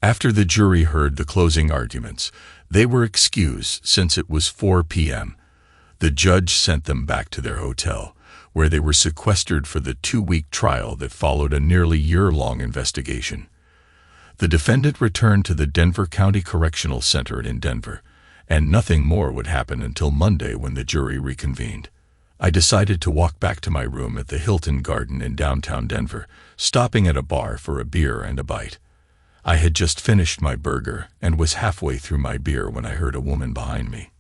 After the jury heard the closing arguments, they were excused since it was 4 p.m. The judge sent them back to their hotel, where they were sequestered for the 2-week trial that followed a nearly year-long investigation. The defendant returned to the Denver County Correctional Center in Denver, and nothing more would happen until Monday when the jury reconvened. I decided to walk back to my room at the Hilton Garden in downtown Denver, stopping at a bar for a beer and a bite. I had just finished my burger and was halfway through my beer when I heard a woman behind me.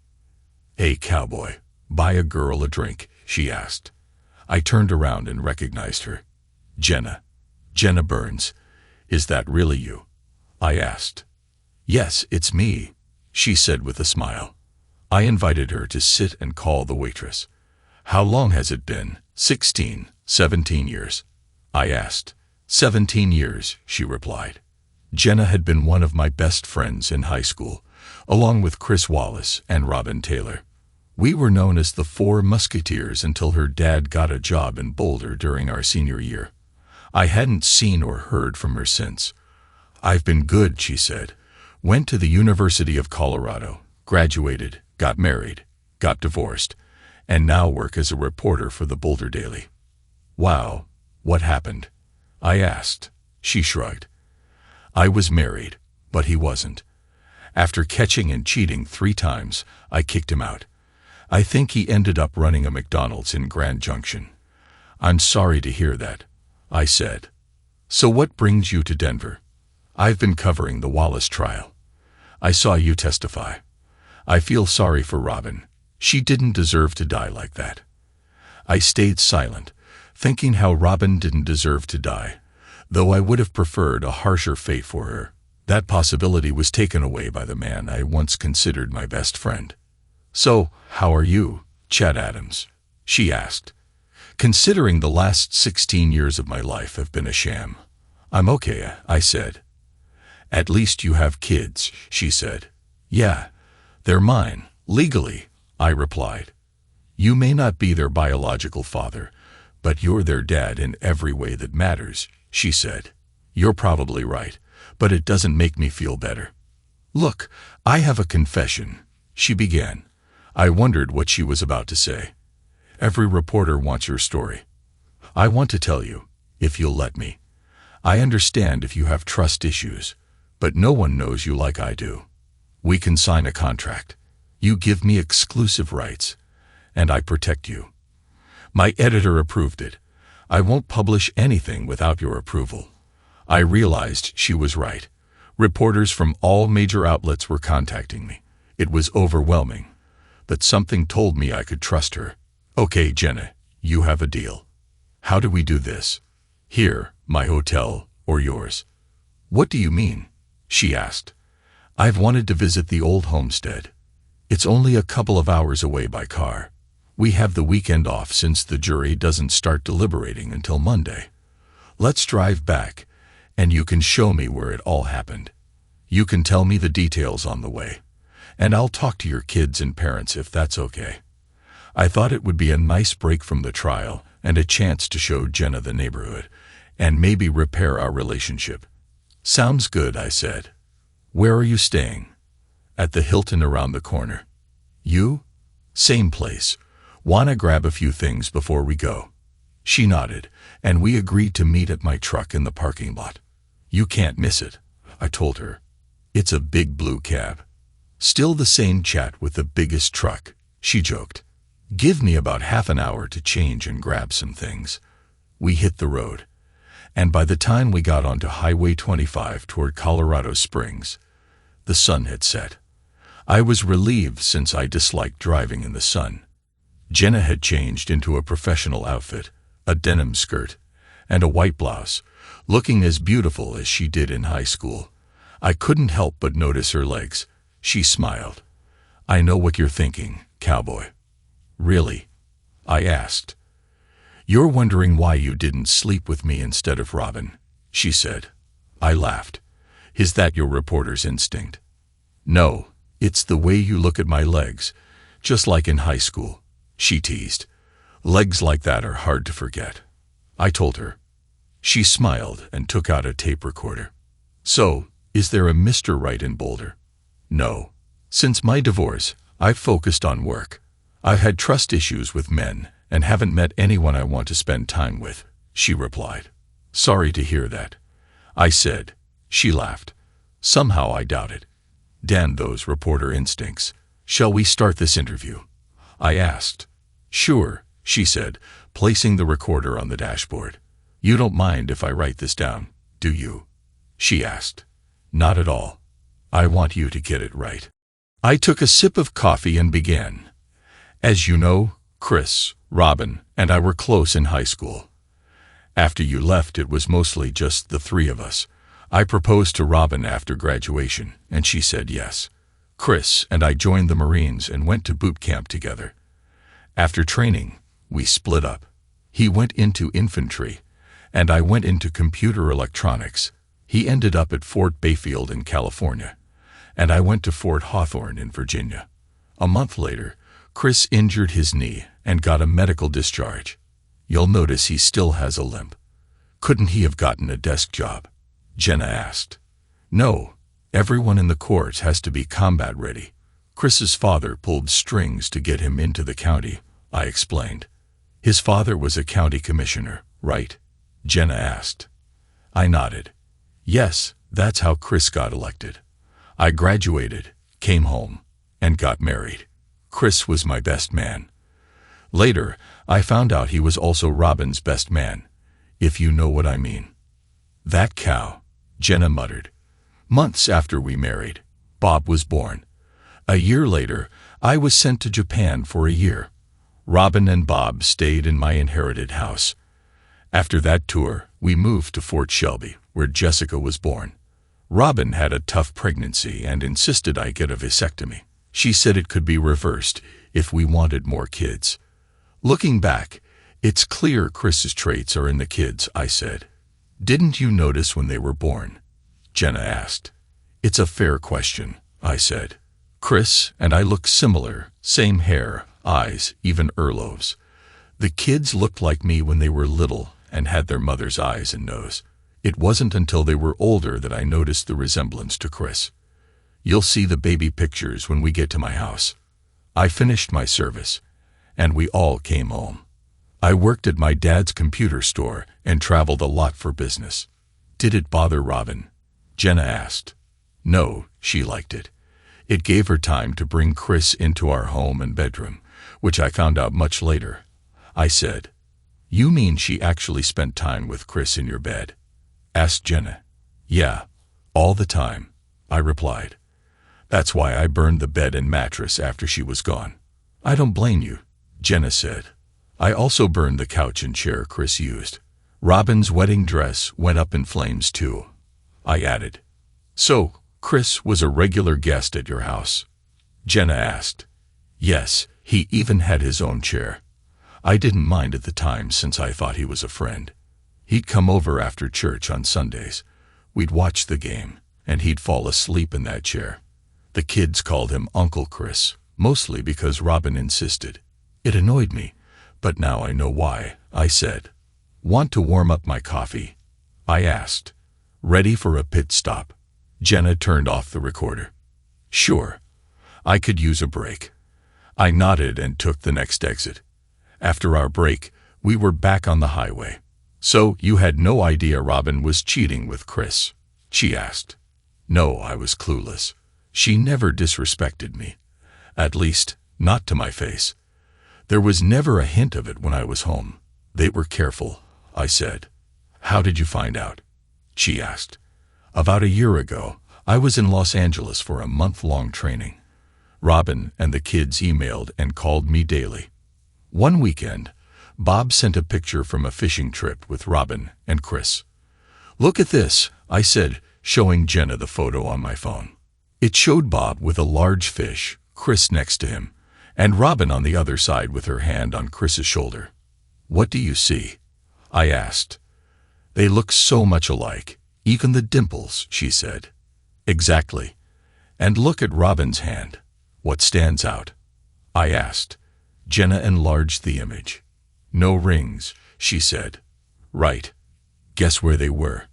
"Hey, cowboy, buy a girl a drink," she asked. I turned around and recognized her. Jenna Burns. "Is that really you?" I asked. "Yes, it's me," she said with a smile. I invited her to sit and call the waitress. "How long has it been?" 16, 17 years. I asked. 17 years, she replied. Jenna had been one of my best friends in high school, along with Chris Wallace and Robin Taylor. We were known as the Four Musketeers until her dad got a job in Boulder during our senior year. I hadn't seen or heard from her since. "I've been good," she said. "Went to the University of Colorado, graduated, got married, got divorced, and now work as a reporter for the Boulder Daily." "Wow, what happened?" I asked. She shrugged. "I was married, but he wasn't. After catching and cheating 3 times, I kicked him out. I think he ended up running a McDonald's in Grand Junction." "I'm sorry to hear that," I said. "So what brings you to Denver?" "I've been covering the Wallace trial. I saw you testify. I feel sorry for Robin. She didn't deserve to die like that." I stayed silent, thinking how Robin didn't deserve to die, though I would have preferred a harsher fate for her. That possibility was taken away by the man I once considered my best friend. "So, how are you, Chad Adams?" she asked. "Considering the last 16 years of my life have been a sham." "I'm okay," I said. "At least you have kids," she said. "Yeah, they're mine, legally," I replied. "You may not be their biological father, but you're their dad in every way that matters," she said. "You're probably right, but it doesn't make me feel better." "Look, I have a confession," she began. I wondered what she was about to say. "Every reporter wants your story. I want to tell you, if you'll let me. I understand if you have trust issues, but no one knows you like I do. We can sign a contract. You give me exclusive rights, and I protect you. My editor approved it. I won't publish anything without your approval." I realized she was right. Reporters from all major outlets were contacting me. It was overwhelming, but something told me I could trust her. "Okay, Jenna, you have a deal. How do we do this? Here, my hotel, or yours?" "What do you mean?" she asked. "I've wanted to visit the old homestead. It's only a couple of hours away by car. We have the weekend off since the jury doesn't start deliberating until Monday. Let's drive back, and you can show me where it all happened. You can tell me the details on the way, and I'll talk to your kids and parents if that's okay." I thought it would be a nice break from the trial and a chance to show Jenna the neighborhood and maybe repair our relationship. "Sounds good," I said. "Where are you staying?" "At the Hilton around the corner." "You?" "Same place. Wanna grab a few things before we go?" She nodded, and we agreed to meet at my truck in the parking lot. "You can't miss it," I told her. "It's a big blue cab." "Still the same chat with the biggest truck," she joked. "Give me about half an hour to change and grab some things." We hit the road, and by the time we got onto Highway 25 toward Colorado Springs, the sun had set. I was relieved since I disliked driving in the sun. Jenna had changed into a professional outfit, a denim skirt, and a white blouse, looking as beautiful as she did in high school. I couldn't help but notice her legs. She smiled. "I know what you're thinking, cowboy." "Really?" I asked. "You're wondering why you didn't sleep with me instead of Robin," she said. I laughed. "Is that your reporter's instinct?" "No, it's the way you look at my legs, just like in high school," she teased. "Legs like that are hard to forget," I told her. She smiled and took out a tape recorder. "So, Is there a Mr. Right in Boulder? No. Since my divorce, I've focused on work. I've had trust issues with men and haven't met anyone I want to spend time with, she replied. Sorry to hear that, I said. She laughed. Somehow I doubted. Damn those reporter instincts. Shall we start this interview? I asked. Sure, she said, placing the recorder on the dashboard. You don't mind if I write this down, do you? She asked. Not at all. I want you to get it right. I took a sip of coffee and began. As you know, Chris, Robin, and I were close in high school. After you left, it was mostly just the three of us. I proposed to Robin after graduation, and she said yes. Chris and I joined the Marines and went to boot camp together. After training, we split up. He went into infantry, and I went into computer electronics. He ended up at Fort Bayfield in California, and I went to Fort Hawthorne in Virginia. A month later, Chris injured his knee and got a medical discharge. You'll notice he still has a limp. Couldn't he have gotten a desk job? Jenna asked. No, everyone in the courts has to be combat ready. Chris's father pulled strings to get him into the county, I explained. His father was a county commissioner, right? Jenna asked. I nodded. Yes, that's how Chris got elected. I graduated, came home, and got married. Chris was my best man. Later, I found out he was also Robin's best man, if you know what I mean. That cow, Jenna muttered. Months after we married, Bob was born. A year later, I was sent to Japan for a year. Robin and Bob stayed in my inherited house. After that tour, we moved to Fort Shelby, where Jessica was born. Robin had a tough pregnancy and insisted I get a vasectomy. She said it could be reversed if we wanted more kids. Looking back, it's clear Chris's traits are in the kids, I said. Didn't you notice when they were born? Jenna asked. It's a fair question, I said. Chris and I look similar, same hair, eyes, even earlobes. The kids looked like me when they were little and had their mother's eyes and nose. It wasn't until they were older that I noticed the resemblance to Chris. You'll see the baby pictures when we get to my house. I finished my service, and we all came home. I worked at my dad's computer store and traveled a lot for business. Did it bother Robin? Jenna asked. No, she liked it. It gave her time to bring Chris into our home and bedroom, which I found out much later. I said, You mean she actually spent time with Chris in your bed? Asked Jenna. Yeah, all the time, I replied. That's why I burned the bed and mattress after she was gone. I don't blame you, Jenna said. I also burned the couch and chair Chris used. Robin's wedding dress went up in flames too, I added. So, Chris was a regular guest at your house? Jenna asked. Yes, he even had his own chair. I didn't mind at the time since I thought he was a friend. He'd come over after church on Sundays. We'd watch the game, and he'd fall asleep in that chair. The kids called him Uncle Chris, mostly because Robin insisted. It annoyed me, but now I know why, I said. Want to warm up my coffee? I asked. Ready for a pit stop? Jenna turned off the recorder. Sure. I could use a break. I nodded and took the next exit. After our break, we were back on the highway. So you had no idea Robin was cheating with Chris? She asked. No, I was clueless. She never disrespected me. At least, not to my face. There was never a hint of it when I was home. They were careful, I said. How did you find out? She asked. About a year ago, I was in Los Angeles for a month-long training. Robin and the kids emailed and called me daily. One weekend, Bob sent a picture from a fishing trip with Robin and Chris. Look at this, I said, showing Jenna the photo on my phone. It showed Bob with a large fish, Chris next to him, and Robin on the other side with her hand on Chris's shoulder. What do you see? I asked. They look so much alike, even the dimples, she said. Exactly. And look at Robin's hand. What stands out? I asked. Jenna enlarged the image. No rings, she said. Right. Guess where they were?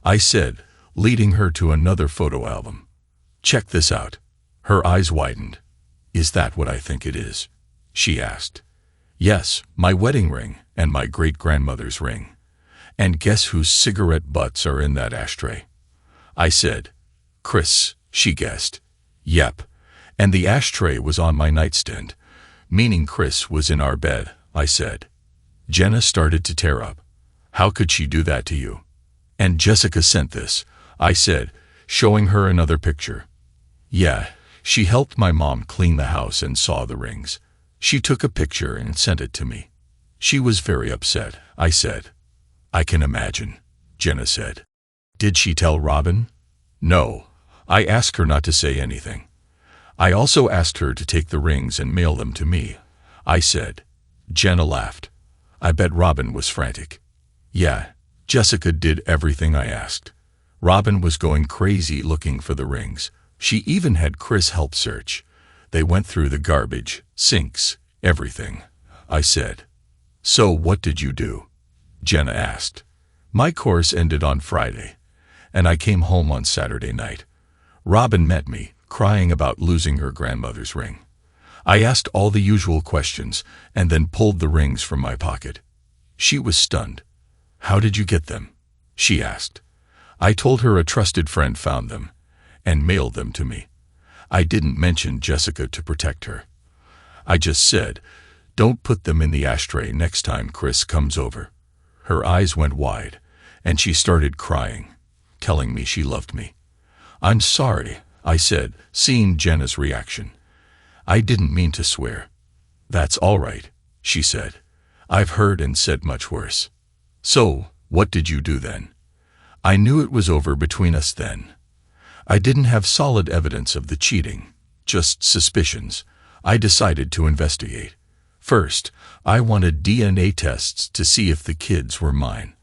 I said, leading her to another photo album. "Check this out." Her eyes widened. "Is that what I think it is?" she asked. "Yes, my wedding ring and my great-grandmother's ring. And guess whose cigarette butts are in that ashtray?" I said. "Chris," she guessed. "Yep. And the ashtray was on my nightstand, meaning Chris was in our bed," I said. Jenna started to tear up. "How could she do that to you?" "And Jessica sent this," I said, showing her another picture. "Yeah, she helped my mom clean the house and saw the rings. She took a picture and sent it to me. She was very upset," I said. "I can imagine," Jenna said. "Did she tell Robin?" "No. I asked her not to say anything. I also asked her to take the rings and mail them to me," I said. Jenna laughed. "I bet Robin was frantic." "Yeah, Jessica did everything I asked. Robin was going crazy looking for the rings. She even had Chris help search. They went through the garbage, sinks, everything," I said. "So what did you do?" Jenna asked. "My course ended on Friday, and I came home on Saturday night. Robin met me, crying about losing her grandmother's ring. I asked all the usual questions and then pulled the rings from my pocket. She was stunned. "How did you get them?" she asked. I told her a trusted friend found them and mailed them to me. I didn't mention Jessica to protect her. I just said, "Don't put them in the ashtray next time Chris comes over." Her eyes went wide, and she started crying, telling me she loved me. "I'm sorry," I said, seeing Jenna's reaction. "I didn't mean to swear." "That's all right," she said. "I've heard and said much worse." "So, what did you do then?" "I knew it was over between us then. I didn't have solid evidence of the cheating, just suspicions. I decided to investigate. First, I wanted DNA tests to see if the kids were mine.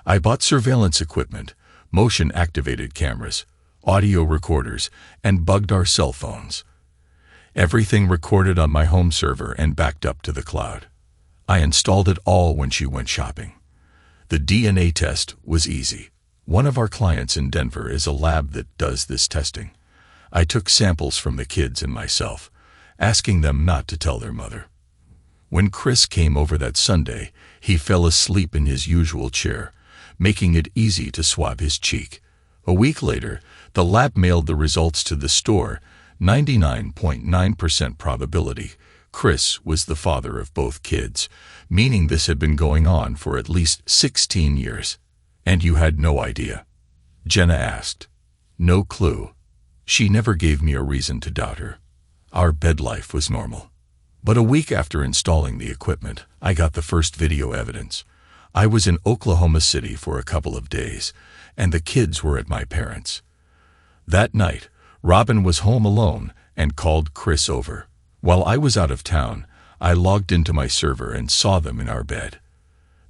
I bought surveillance equipment, motion-activated cameras, audio recorders, and bugged our cell phones. Everything recorded on my home server and backed up to the cloud. I installed it all when she went shopping. The DNA test was easy. One of our clients in Denver is a lab that does this testing. I took samples from the kids and myself, asking them not to tell their mother. When Chris came over that Sunday, he fell asleep in his usual chair, making it easy to swab his cheek. A week later, the lab mailed the results to the store. 99.9% probability Chris was the father of both kids, meaning this had been going on for at least 16 years. "And you had no idea?" Jenna asked. "No clue. She never gave me a reason to doubt her. Our bed life was normal. But a week after installing the equipment, I got the first video evidence. I was in Oklahoma City for a couple of days, and the kids were at my parents'. That night, Robin was home alone and called Chris over. While I was out of town, I logged into my server and saw them in our bed.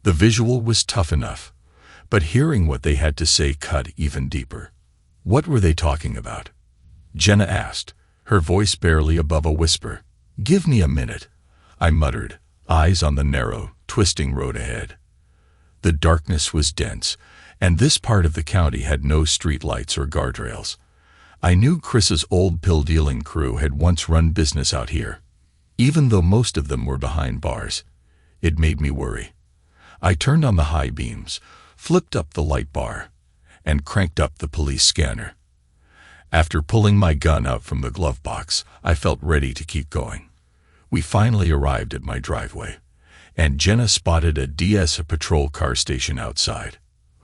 The visual was tough enough, but hearing what they had to say cut even deeper." "What were they talking about?" Jenna asked, her voice barely above a whisper. "Give me a minute," I muttered, eyes on the narrow, twisting road ahead. The darkness was dense, and this part of the county had no street lights or guardrails. I knew Chris's old pill-dealing crew had once run business out here. Even though most of them were behind bars, it made me worry. I turned on the high beams, flipped up the light bar, and cranked up the police scanner. After pulling my gun out from the glove box, I felt ready to keep going. We finally arrived at my driveway, and Jenna spotted a DS patrol car station outside.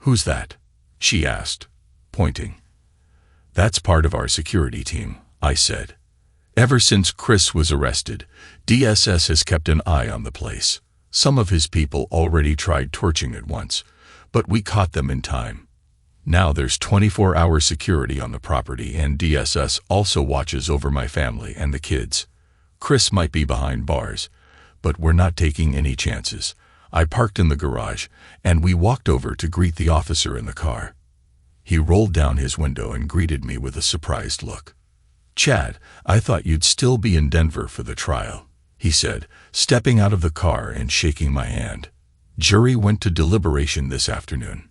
"Who's that?" she asked, pointing. "That's part of our security team," I said. "Ever since Chris was arrested, DSS has kept an eye on the place. Some of his people already tried torching it once, but we caught them in time. Now there's 24-hour security on the property, and DSS also watches over my family and the kids. Chris might be behind bars, but we're not taking any chances." I parked in the garage, and we walked over to greet the officer in the car. He rolled down his window and greeted me with a surprised look. "Chad, I thought you'd still be in Denver for the trial," he said, stepping out of the car and shaking my hand. "Jury went to deliberation this afternoon.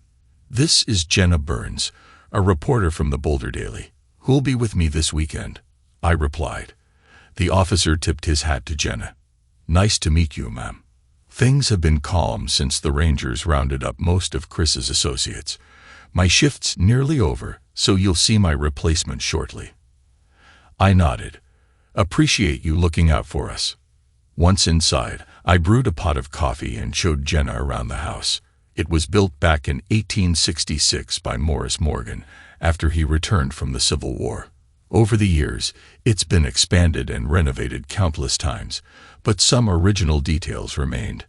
This is Jenna Burns, a reporter from the Boulder Daily. Who'll be with me this weekend? I replied. The officer tipped his hat to Jenna. Nice to meet you, ma'am. Things have been calm since the Rangers rounded up most of Chris's associates. My shift's nearly over, so you'll see my replacement shortly. I nodded. Appreciate you looking out for us. Once inside, I brewed a pot of coffee and showed Jenna around the house. It was built back in 1866 by Morris Morgan after he returned from the Civil War. Over the years, it's been expanded and renovated countless times, but some original details remained.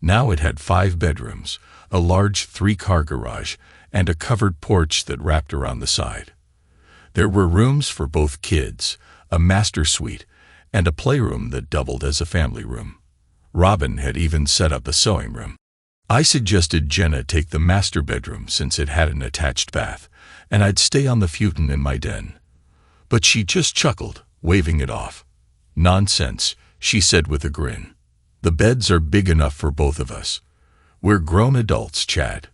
Now it had 5 bedrooms, a large 3-car garage, and a covered porch that wrapped around the side. There were rooms for both kids, a master suite, and a playroom that doubled as a family room. Robin had even set up a sewing room. I suggested Jenna take the master bedroom since it had an attached bath, and I'd stay on the futon in my den. But she just chuckled, waving it off. Nonsense, she said with a grin. The beds are big enough for both of us. We're grown adults, Chad.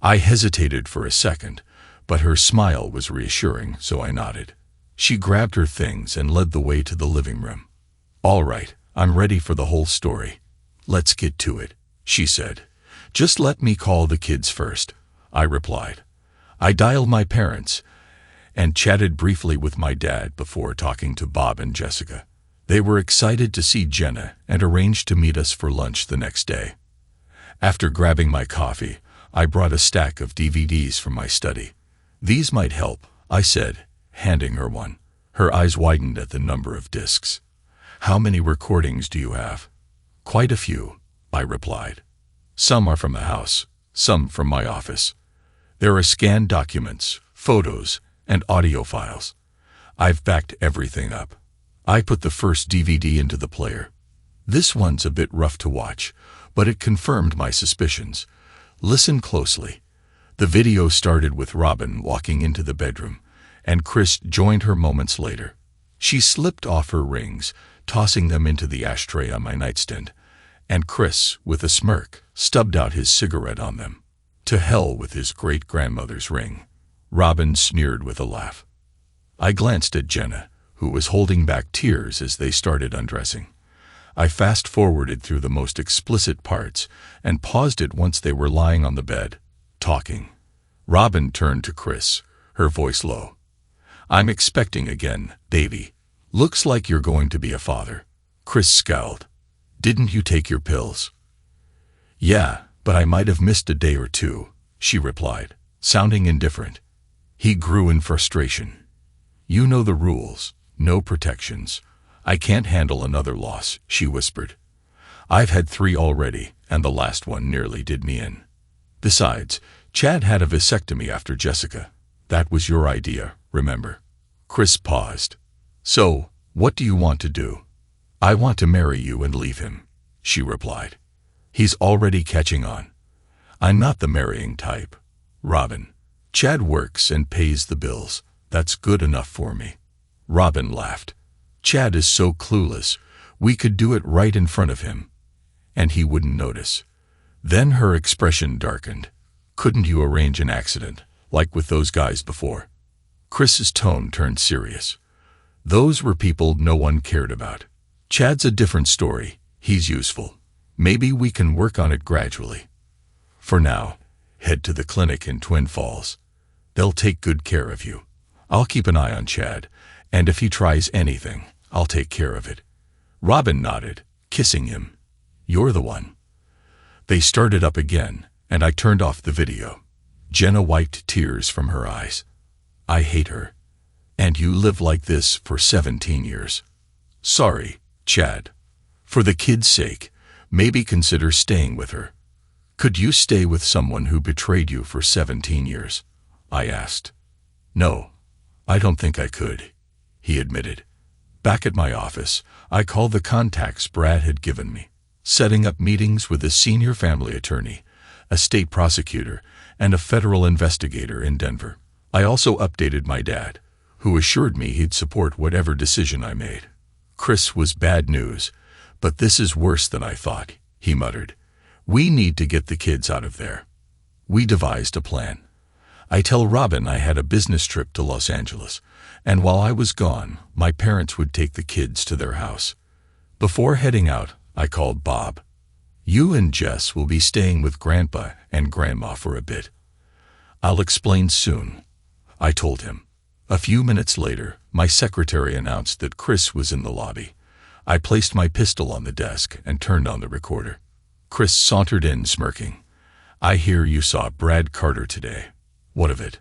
I hesitated for a second, but her smile was reassuring, so I nodded. She grabbed her things and led the way to the living room. All right, I'm ready for the whole story. Let's get to it, she said. Just let me call the kids first, I replied. I dialed my parents and chatted briefly with my dad before talking to Bob and Jessica. They were excited to see Jenna and arranged to meet us for lunch the next day. After grabbing my coffee, I brought a stack of DVDs from my study. These might help, I said, handing her one. Her eyes widened at the number of discs. How many recordings do you have? Quite a few, I replied. Some are from the house, some from my office. There are scanned documents, photos, and audio files. I've backed everything up. I put the first DVD into the player. This one's a bit rough to watch, but it confirmed my suspicions. Listen closely. The video started with Robin walking into the bedroom, and Chris joined her moments later. She slipped off her rings, tossing them into the ashtray on my nightstand, and Chris, with a smirk, stubbed out his cigarette on them. To hell with his great-grandmother's ring. Robin sneered with a laugh. I glanced at Jenna, who was holding back tears as they started undressing. I fast-forwarded through the most explicit parts and paused it once they were lying on the bed, talking. Robin turned to Chris, her voice low. I'm expecting again, Davy. Looks like you're going to be a father. Chris scowled. Didn't you take your pills? Yeah, but I might have missed a day or two, she replied, sounding indifferent. He grew in frustration. You know the rules, no protections. I can't handle another loss, she whispered. I've had 3 already, and the last one nearly did me in. Besides, Chad had a vasectomy after Jessica. That was your idea, remember? Chris paused. So, what do you want to do? I want to marry you and leave him, she replied. He's already catching on. I'm not the marrying type. Robin. Chad works and pays the bills. That's good enough for me. Robin laughed. Chad is so clueless. We could do it right in front of him, and he wouldn't notice. Then her expression darkened. Couldn't you arrange an accident, like with those guys before? Chris's tone turned serious. Those were people no one cared about. Chad's a different story. He's useful. Maybe we can work on it gradually. For now, head to the clinic in Twin Falls. They'll take good care of you. I'll keep an eye on Chad, and if he tries anything, I'll take care of it. Robin nodded, kissing him. You're the one. They started up again, and I turned off the video. Jenna wiped tears from her eyes. I hate her. And you live like this for 17 years. Sorry, Chad. For the kid's sake, maybe consider staying with her. Could you stay with someone who betrayed you for 17 years? I asked. No, I don't think I could, he admitted. Back at my office, I called the contacts Brad had given me, setting up meetings with a senior family attorney, a state prosecutor, and a federal investigator in Denver. I also updated my dad, who assured me he'd support whatever decision I made. Chris was bad news, but this is worse than I thought, he muttered. We need to get the kids out of there. We devised a plan. I tell Robin I had a business trip to Los Angeles, and while I was gone, my parents would take the kids to their house. Before heading out, I called Bob. You and Jess will be staying with Grandpa and Grandma for a bit. I'll explain soon, I told him. A few minutes later, my secretary announced that Chris was in the lobby. I placed my pistol on the desk and turned on the recorder. Chris sauntered in, smirking. I hear you saw Brad Carter today. What of it?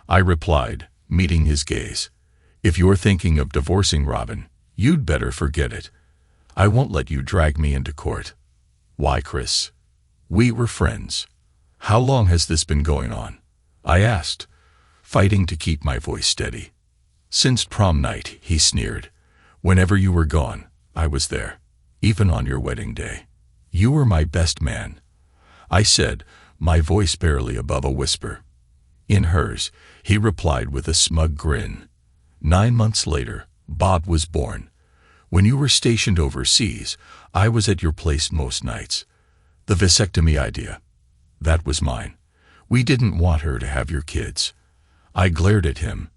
I replied, meeting his gaze. If you're thinking of divorcing Robin, you'd better forget it. I won't let you drag me into court. Why, Chris? We were friends. How long has this been going on? I asked, fighting to keep my voice steady. Since prom night, he sneered. Whenever you were gone, I was there, even on your wedding day. You were my best man, I said, my voice barely above a whisper. In hers, he replied with a smug grin. 9 months later, Bob was born. When you were stationed overseas, I was at your place most nights. The vasectomy idea, that was mine. We didn't want her to have your kids. I glared at him.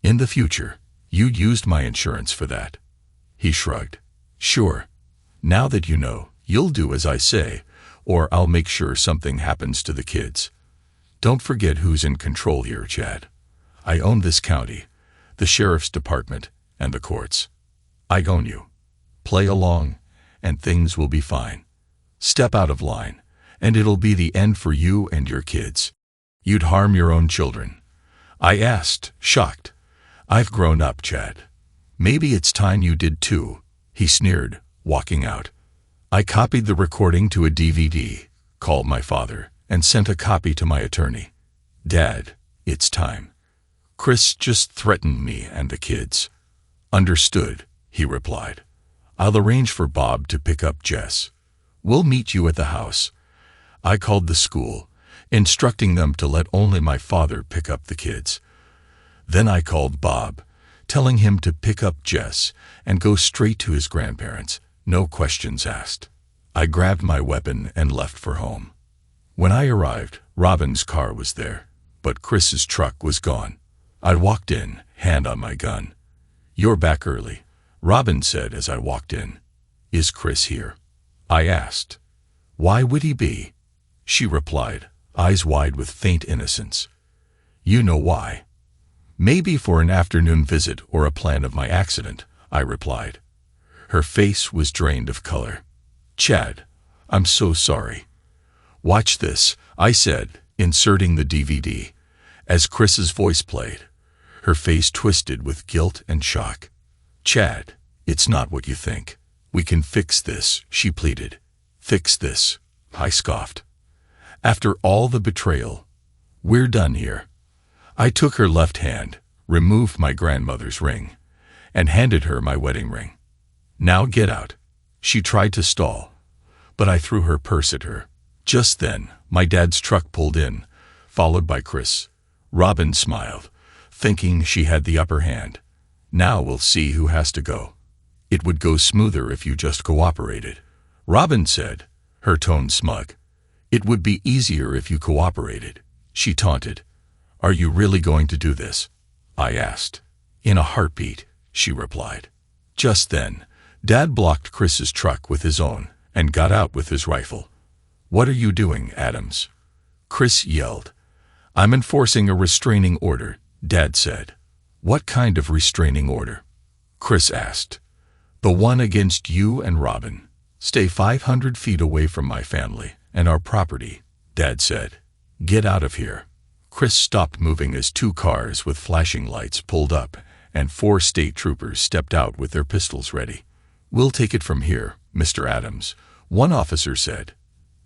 In the future, you'd used my insurance for that. He shrugged. Sure. Now that you know, you'll do as I say, or I'll make sure something happens to the kids. Don't forget who's in control here, Chad. I own this county, the sheriff's department, and the courts. I own you. Play along, and things will be fine. Step out of line, and it'll be the end for you and your kids. You'd harm your own children. I asked, shocked. I've grown up, Chad. Maybe it's time you did too, he sneered, walking out. I copied the recording to a DVD, called my father, and sent a copy to my attorney. Dad, it's time. Chris just threatened me and the kids. Understood, he replied. I'll arrange for Bob to pick up Jess. We'll meet you at the house. I called the school, instructing them to let only my father pick up the kids. Then I called Bob, telling him to pick up Jess and go straight to his grandparents, no questions asked. I grabbed my weapon and left for home. When I arrived, Robin's car was there, but Chris's truck was gone. I walked in, hand on my gun. You're back early, Robin said as I walked in. Is Chris here? I asked. Why would he be? She replied, eyes wide with faint innocence. You know why. Maybe for an afternoon visit or a plan of my accident, I replied. Her face was drained of color. Chad, I'm so sorry. Watch this, I said, inserting the DVD. As Chris's voice played, her face twisted with guilt and shock. Chad, it's not what you think. We can fix this, she pleaded. Fix this, I scoffed. After all the betrayal, we're done here. I took her left hand, removed my grandmother's ring, and handed her my wedding ring. Now get out. She tried to stall, but I threw her purse at her. Just then, my dad's truck pulled in, followed by Chris. Robin smiled, thinking she had the upper hand. Now we'll see who has to go. It would go smoother if you just cooperated, Robin said, her tone smug. It would be easier if you cooperated, she taunted. Are you really going to do this? I asked. In a heartbeat, she replied. Just then, Dad blocked Chris's truck with his own and got out with his rifle. What are you doing, Adams? Chris yelled. I'm enforcing a restraining order, Dad said. What kind of restraining order? Chris asked. The one against you and Robin. Stay 500 feet away from my family and our property, Dad said. Get out of here. Chris stopped moving as 2 cars with flashing lights pulled up and 4 state troopers stepped out with their pistols ready. We'll take it from here, Mr. Adams, one officer said.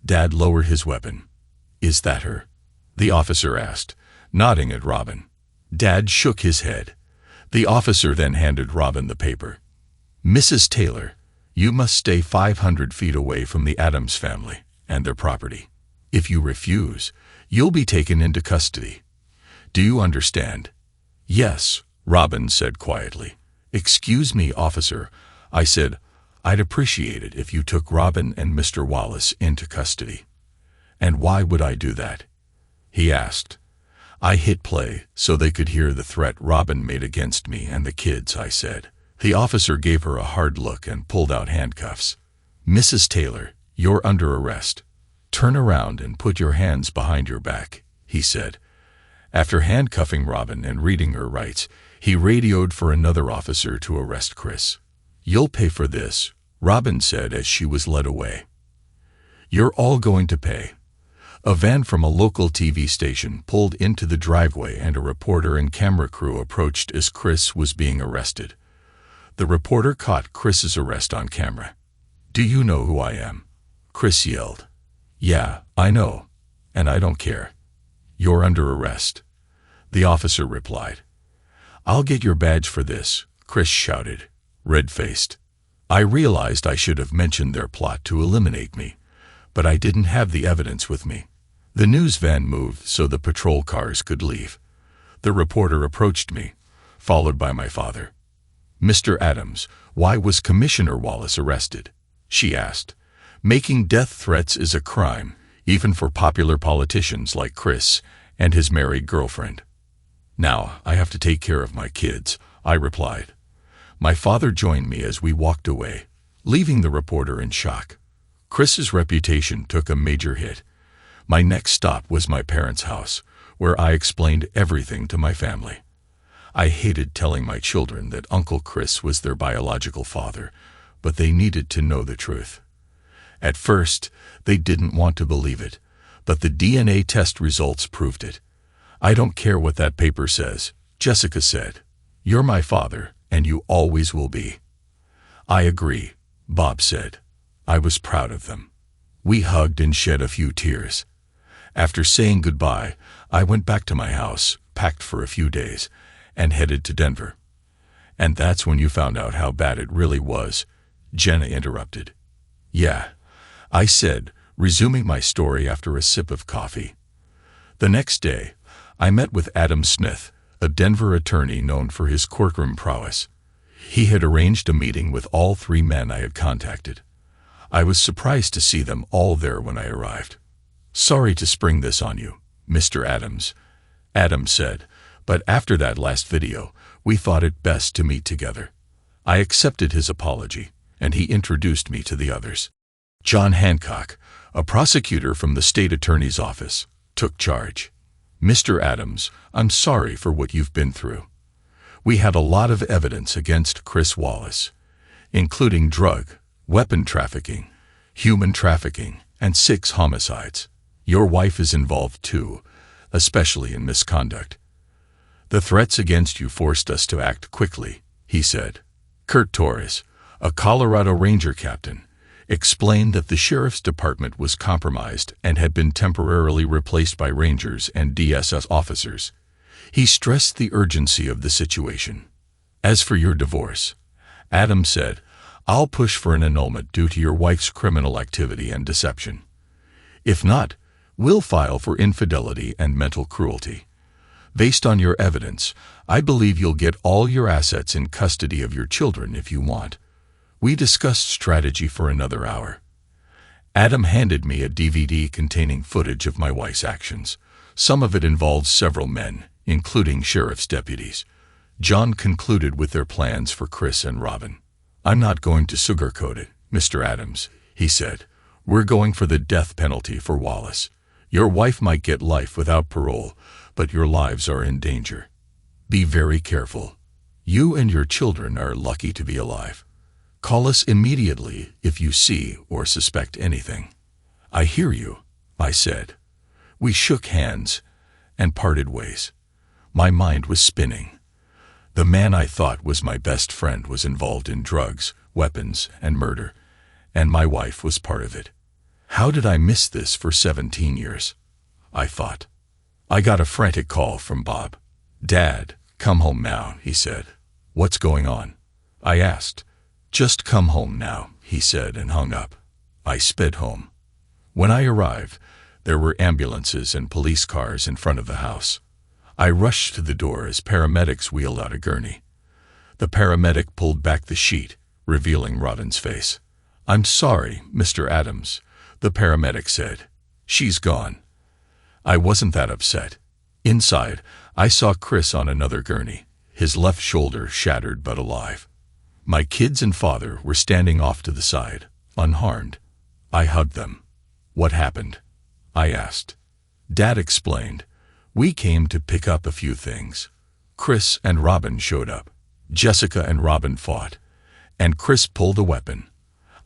Dad lowered his weapon. Is that her? The officer asked, nodding at Robin. Dad shook his head. The officer then handed Robin the paper. Mrs. Taylor, you must stay 500 feet away from the Adams family and their property. If you refuse, you'll be taken into custody. Do you understand? Yes, Robin said quietly. Excuse me, officer, I said. I'd appreciate it if you took Robin and Mr. Wallace into custody. And why would I do that? He asked. I hit play so they could hear the threat Robin made against me and the kids, I said. The officer gave her a hard look and pulled out handcuffs. "Mrs. Taylor, you're under arrest. Turn around and put your hands behind your back," he said. After handcuffing Robin and reading her rights, he radioed for another officer to arrest Chris. "You'll pay for this," Robin said as she was led away. "You're all going to pay." A van from a local TV station pulled into the driveway and a reporter and camera crew approached as Chris was being arrested. The reporter caught Chris's arrest on camera. "Do you know who I am?" Chris yelled. "Yeah, I know, and I don't care. You're under arrest," the officer replied. "I'll get your badge for this," Chris shouted, red-faced. I realized I should have mentioned their plot to eliminate me, but I didn't have the evidence with me. The news van moved so the patrol cars could leave. The reporter approached me, followed by my father. "Mr. Adams, why was Commissioner Wallace arrested?" she asked. "Making death threats is a crime, even for popular politicians like Chris and his married girlfriend." "Now, I have to take care of my kids," I replied. My father joined me as we walked away, leaving the reporter in shock. Chris's reputation took a major hit. My next stop was my parents' house, where I explained everything to my family. I hated telling my children that Uncle Chris was their biological father, but they needed to know the truth. At first, they didn't want to believe it, but the DNA test results proved it. "I don't care what that paper says," Jessica said. "You're my father, and you always will be." "I agree," Bob said. I was proud of them. We hugged and shed a few tears. After saying goodbye, I went back to my house, packed for a few days, and headed to Denver. "And that's when you found out how bad it really was," Jenna interrupted. "Yeah," I said, resuming my story after a sip of coffee. The next day, I met with Adam Smith, a Denver attorney known for his courtroom prowess. He had arranged a meeting with all 3 men I had contacted. I was surprised to see them all there when I arrived. "Sorry to spring this on you, Mr. Adams," Adam said, "but after that last video, we thought it best to meet together." I accepted his apology, and he introduced me to the others. John Hancock, a prosecutor from the state attorney's office, took charge. "Mr. Adams, I'm sorry for what you've been through. We had a lot of evidence against Chris Wallace, including drug, weapon trafficking, human trafficking, and 6 homicides. Your wife is involved too, especially in misconduct. The threats against you forced us to act quickly," he said. Kurt Torres, a Colorado Ranger captain, explained that the sheriff's department was compromised and had been temporarily replaced by Rangers and DSS officers. He stressed the urgency of the situation. "As for your divorce," Adam said, "I'll push for an annulment due to your wife's criminal activity and deception. If not, we'll file for infidelity and mental cruelty. Based on your evidence, I believe you'll get all your assets in custody of your children if you want." We discussed strategy for another hour. Adam handed me a DVD containing footage of my wife's actions. Some of it involved several men, including sheriff's deputies. John concluded with their plans for Chris and Robin. "I'm not going to sugarcoat it, Mr. Adams," he said. "We're going for the death penalty for Wallace. Your wife might get life without parole, but your lives are in danger. Be very careful. You and your children are lucky to be alive. Call us immediately if you see or suspect anything." "I hear you," I said. We shook hands and parted ways. My mind was spinning. The man I thought was my best friend was involved in drugs, weapons, and murder, and my wife was part of it. How did I miss this for 17 years? I thought. I got a frantic call from Bob. "Dad, come home now," he said. "What's going on?" I asked. "Just come home now," he said and hung up. I sped home. When I arrived, there were ambulances and police cars in front of the house. I rushed to the door as paramedics wheeled out a gurney. The paramedic pulled back the sheet, revealing Robin's face. "I'm sorry, Mr. Adams," the paramedic said. "She's gone." I wasn't that upset. Inside, I saw Chris on another gurney, his left shoulder shattered but alive. My kids and father were standing off to the side, unharmed. I hugged them. "What happened?" I asked. Dad explained. "We came to pick up a few things. Chris and Robin showed up. Jessica and Robin fought, and Chris pulled a weapon.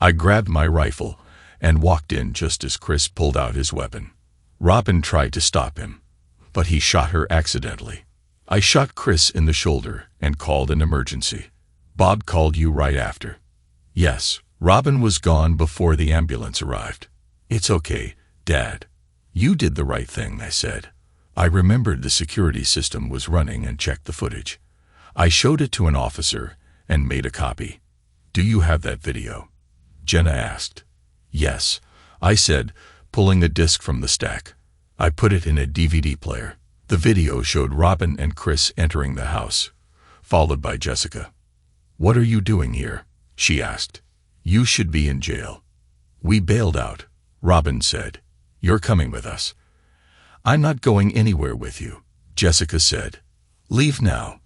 I grabbed my rifle and walked in just as Chris pulled out his weapon. Robin tried to stop him, but he shot her accidentally. I shot Chris in the shoulder and called an emergency. Bob called you right after." "Yes, Robin was gone before the ambulance arrived." "It's okay, Dad. You did the right thing," I said. I remembered the security system was running and checked the footage. I showed it to an officer and made a copy. "Do you have that video?" Jenna asked. "Yes," I said, pulling a disc from the stack. I put it in a DVD player. The video showed Robin and Chris entering the house, followed by Jessica. "What are you doing here?" she asked. "You should be in jail." "We bailed out," Robin said. "You're coming with us." "I'm not going anywhere with you," Jessica said. "Leave now."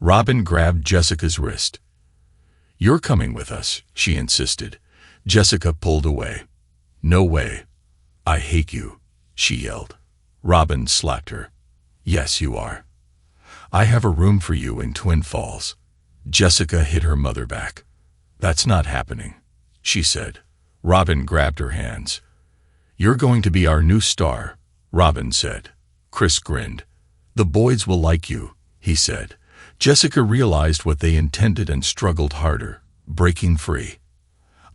Robin grabbed Jessica's wrist. "You're coming with us," she insisted. Jessica pulled away. "No way. I hate you," she yelled. Robin slapped her. "Yes, you are. I have a room for you in Twin Falls." Jessica hit her mother back. "That's not happening," she said. Robin grabbed her hands. "You're going to be our new star," Robin said. Chris grinned. "The boys will like you," he said. Jessica realized what they intended and struggled harder, breaking free.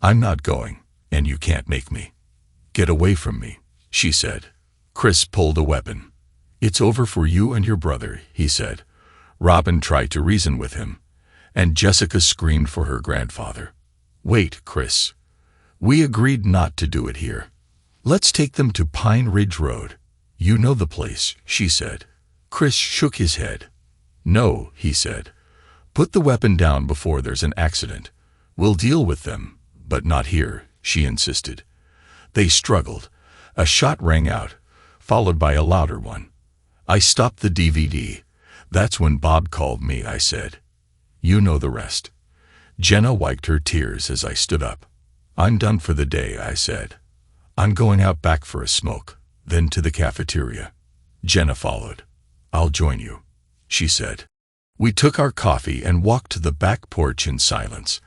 "I'm not going, and you can't make me." "Get away from me," she said. Chris pulled a weapon. "It's over for you and your brother," he said. Robin tried to reason with him, and Jessica screamed for her grandfather. "Wait, Chris. We agreed not to do it here. Let's take them to Pine Ridge Road. You know the place," she said. Chris shook his head. "No," he said. "Put the weapon down before there's an accident. We'll deal with them, but not here," she insisted. They struggled. A shot rang out, followed by a louder one. I stopped the DVD. "That's when Bob called me," I said. "You know the rest." Jenna wiped her tears as I stood up. "I'm done for the day," I said. "I'm going out back for a smoke, then to the cafeteria." Jenna followed. "I'll join you," she said. We took our coffee and walked to the back porch in silence.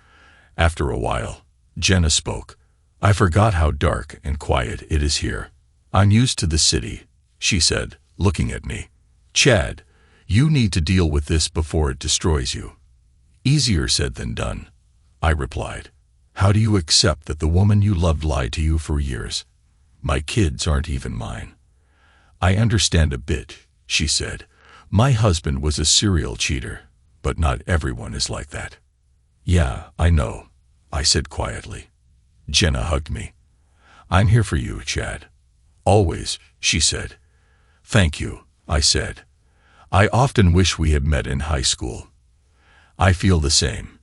After a while, Jenna spoke. "I forgot how dark and quiet it is here. I'm used to the city," she said, looking at me. "Chad, you need to deal with this before it destroys you." "Easier said than done," I replied. "How do you accept that the woman you loved lied to you for years? My kids aren't even mine." "I understand a bit," she said. "My husband was a serial cheater, but not everyone is like that." "Yeah, I know," I said quietly. Jenna hugged me. "I'm here for you, Chad. Always," she said. "Thank you," I said. "I often wish we had met in high school." "I feel the same.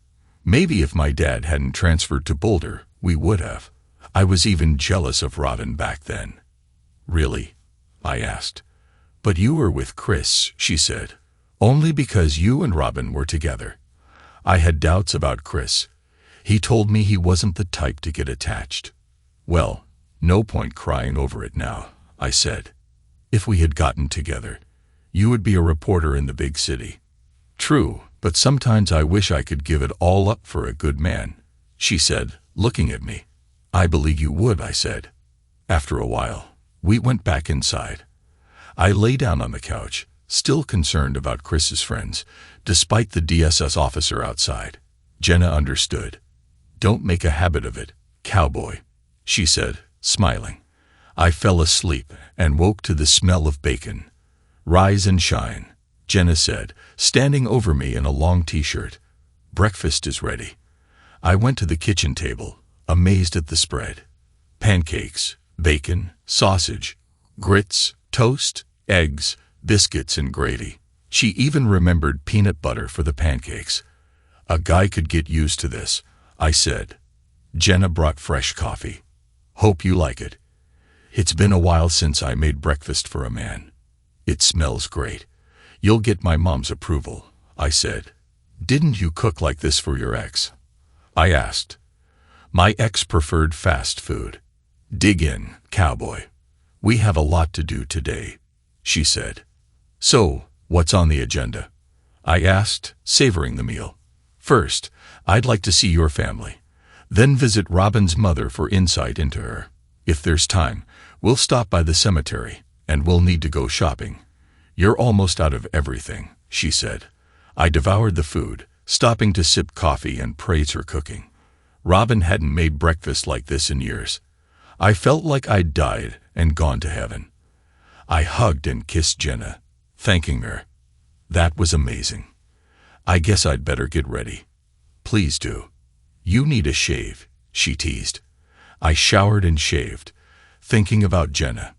Maybe if my dad hadn't transferred to Boulder, we would have. I was even jealous of Robin back then." "Really?" I asked. "But you were with Chris," she said. "Only because you and Robin were together." I had doubts about Chris. He told me he wasn't the type to get attached. "Well, no point crying over it now," I said. "If we had gotten together, you would be a reporter in the big city." "True, but sometimes I wish I could give it all up for a good man," she said, looking at me. "I believe you would," I said. After a while, we went back inside. I lay down on the couch, still concerned about Chris's friends, despite the DSS officer outside. Jenna understood. "Don't make a habit of it, cowboy," she said, smiling. I fell asleep and woke to the smell of bacon. "Rise and shine," Jenna said, standing over me in a long t-shirt. "Breakfast is ready." I went to the kitchen table, amazed at the spread. Pancakes, bacon, sausage, grits, toast, eggs, biscuits, and gravy. She even remembered peanut butter for the pancakes. "A guy could get used to this," I said. Jenna brought fresh coffee. "Hope you like it. It's been a while since I made breakfast for a man." It smells great. You'll get my mom's approval, I said. Didn't you cook like this for your ex? I asked. My ex preferred fast food. Dig in, cowboy. We have a lot to do today, she said. So, what's on the agenda? I asked, savoring the meal. First, I'd like to see your family. Then visit Robin's mother for insight into her. If there's time, we'll stop by the cemetery, and we'll need to go shopping. You're almost out of everything, she said. I devoured the food, stopping to sip coffee and praise her cooking. Robin hadn't made breakfast like this in years. I felt like I'd died and gone to heaven. I hugged and kissed Jenna, thanking her. That was amazing. I guess I'd better get ready. Please do. You need a shave, she teased. I showered and shaved, thinking about Jenna.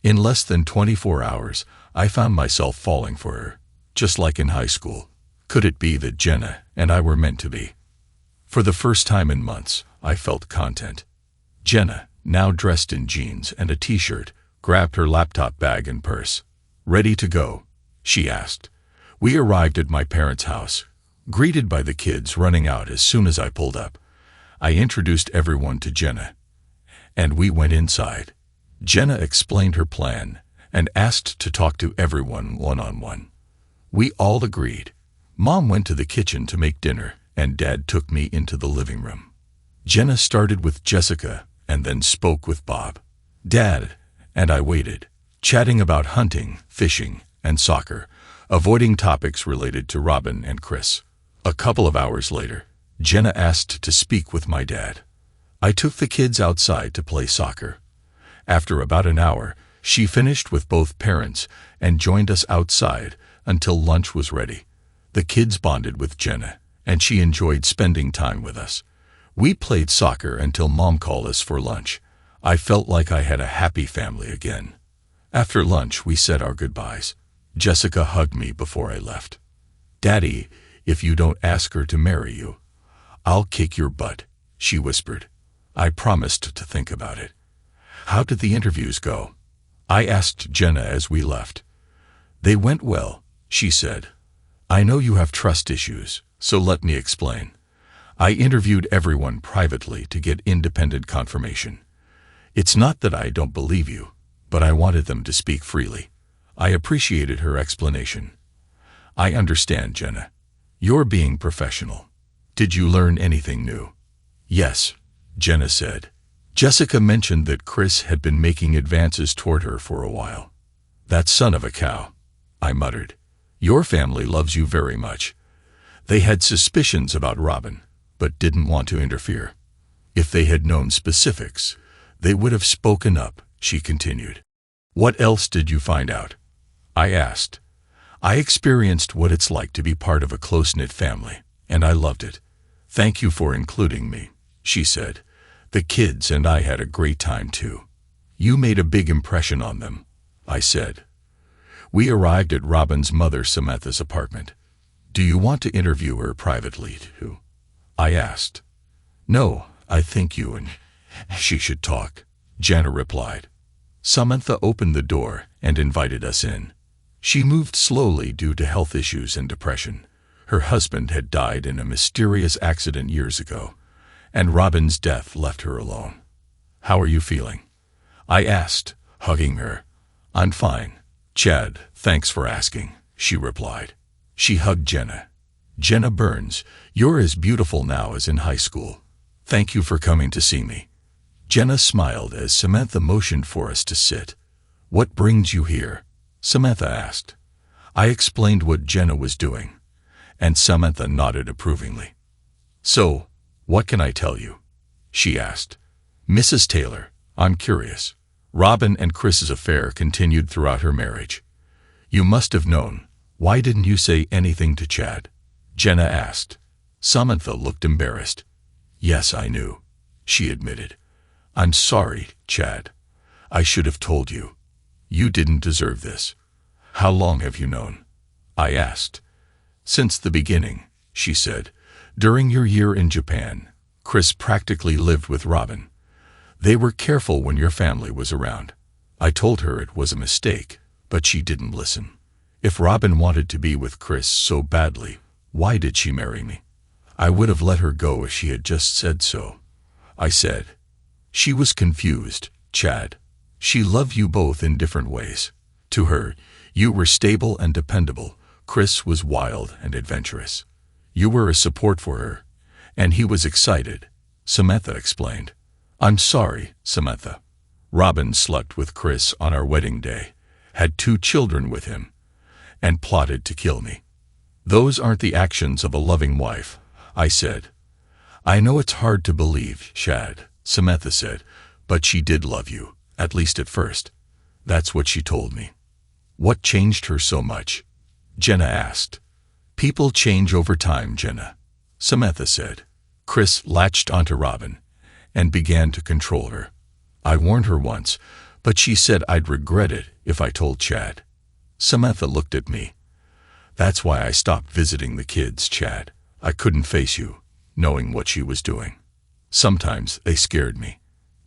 In less than 24 hours, I found myself falling for her, just like in high school. Could it be that Jenna and I were meant to be? For the first time in months, I felt content. Jenna, now dressed in jeans and a t-shirt, grabbed her laptop bag and purse. Ready to go? She asked. We arrived at my parents' house, greeted by the kids running out as soon as I pulled up. I introduced everyone to Jenna, and we went inside. Jenna explained her plan and asked to talk to everyone one-on-one. We all agreed. Mom went to the kitchen to make dinner, and Dad took me into the living room. Jenna started with Jessica and then spoke with Bob. Dad and I waited, chatting about hunting, fishing, and soccer, avoiding topics related to Robin and Chris. A couple of hours later, Jenna asked to speak with my dad. I took the kids outside to play soccer. After about an hour, she finished with both parents and joined us outside until lunch was ready. The kids bonded with Jenna, and she enjoyed spending time with us. We played soccer until Mom called us for lunch. I felt like I had a happy family again. After lunch, we said our goodbyes. Jessica hugged me before I left. Daddy, if you don't ask her to marry you, I'll kick your butt, she whispered. I promised to think about it. How did the interviews go? I asked Jenna as we left. They went well, she said. I know you have trust issues, so let me explain. I interviewed everyone privately to get independent confirmation. It's not that I don't believe you, but I wanted them to speak freely. I appreciated her explanation. I understand, Jenna. You're being professional. Did you learn anything new? Yes, Jenna said. Jessica mentioned that Chris had been making advances toward her for a while. That son of a cow, I muttered. Your family loves you very much. They had suspicions about Robin, but didn't want to interfere. If they had known specifics, they would have spoken up, she continued. What else did you find out? I asked. I experienced what it's like to be part of a close-knit family, and I loved it. Thank you for including me, she said. The kids and I had a great time too. You made a big impression on them, I said. We arrived at Robin's mother Samantha's apartment. Do you want to interview her privately too? I asked. No, I think you and she should talk, Jenna replied. Samantha opened the door and invited us in. She moved slowly due to health issues and depression. Her husband had died in a mysterious accident years ago, and Robin's death left her alone. How are you feeling? I asked, hugging her. I'm fine, Chad, thanks for asking, she replied. She hugged Jenna. Jenna Burns, you're as beautiful now as in high school. Thank you for coming to see me. Jenna smiled as Samantha motioned for us to sit. What brings you here? Samantha asked. I explained what Jenna was doing, and Samantha nodded approvingly. So, what can I tell you? She asked. Mrs. Taylor, I'm curious. Robin and Chris's affair continued throughout her marriage. You must have known. Why didn't you say anything to Chad? Jenna asked. Samantha looked embarrassed. Yes, I knew, she admitted. I'm sorry, Chad. I should have told you. You didn't deserve this. How long have you known? I asked. Since the beginning, she said. During your year in Japan, Chris practically lived with Robin. They were careful when your family was around. I told her it was a mistake, but she didn't listen. If Robin wanted to be with Chris so badly, why did she marry me? I would have let her go if she had just said so, I said. She was confused, Chad. She loved you both in different ways. To her, you were stable and dependable. Chris was wild and adventurous. You were a support for her, and he was excited, Samantha explained. I'm sorry, Samantha. Robin slept with Chris on our wedding day, had 2 children with him, and plotted to kill me. Those aren't the actions of a loving wife, I said. I know it's hard to believe, Chad, Samantha said, but she did love you, at least at first. That's what she told me. What changed her so much? Jenna asked. People change over time, Jenna, Samantha said. Chris latched onto Robin and began to control her. I warned her once, but she said I'd regret it if I told Chad. Samantha looked at me. That's why I stopped visiting the kids, Chad. I couldn't face you, knowing what she was doing. Sometimes they scared me.